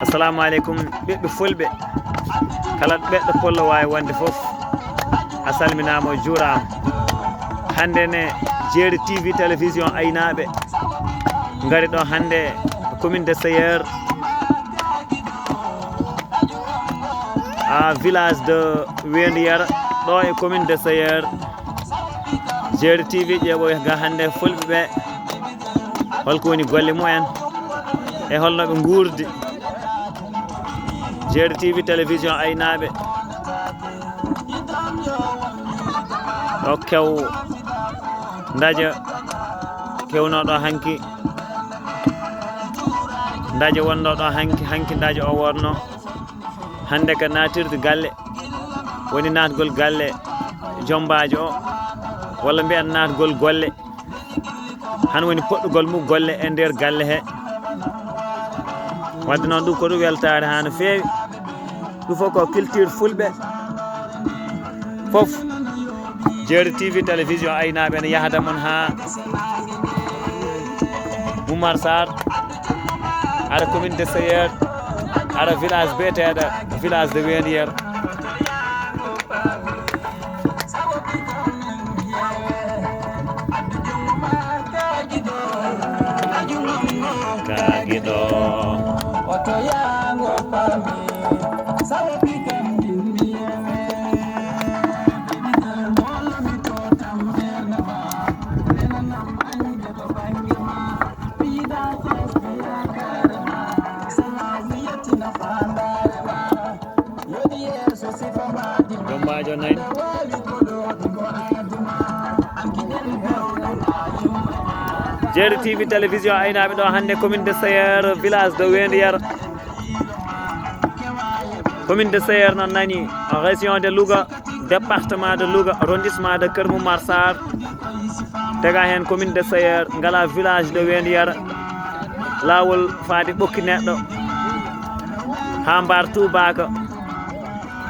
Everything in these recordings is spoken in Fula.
Assalamu alaikum ɓiɓɓe fulɓe kala ɓeɗɗo pollo wawi wonde foof a salminama o juurama. Hande ne Jeeri TV télévision aynaɓe gari ɗo hande commune de Sayeur village de Wendu Yara ɗo e commune de Sayeur. Jeeri TV ƴeeɓoy ga hande fulɓe ɓe holko woni golle mumen e holno ɓe guurdi. Jeeri TV télévision aynaɓe ɗo kew daƴa kewnoɗo hanki daƴa wonɗo ɗo hanki daƴa o wonno hande ka natirde galle woni natgol galle jombajo o walla mbiyan natgol golle han woni poɗɗugol mum golle e nder galle he. Wadde noon ɗum ko ɗum weltare ha no fewi. Ɗum fof ko culture fulɓe foof. Jeeri TV télévision aynaɓe ne yahda mon ha Moumar Sarr ara commune de Sayeur ara village beeteɗo village de Wendu Yara. Kagiɗo jombajo nayyi Jeeri TV télévision aynaɓe ɗo hande commune de Sayeur village de Wendu Yara. Commune de Sayeur noon nani région de Louga département de Louga arrondissement de Keur Moumar Sarr tega hen commune de Sayeur ngala village de Wendu Yara lawol faade ɓokki neɗɗo ha mbar Toubaka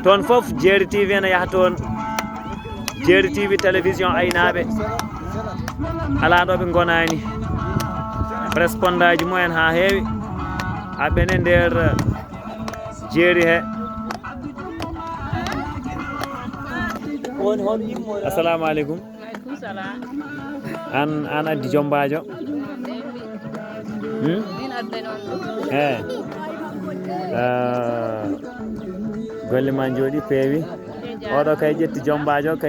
toon foof Jeeri TV ne yaha toon. Jeeri TV télévision aynaɓe ala ɗo ɓe gonani respondaji mumen ha heewi aɓene nder jeeri he. Assalamu aleykum. An addi jombajo golle ma jooɗi peewi oɗo kay ƴetti jombajo kay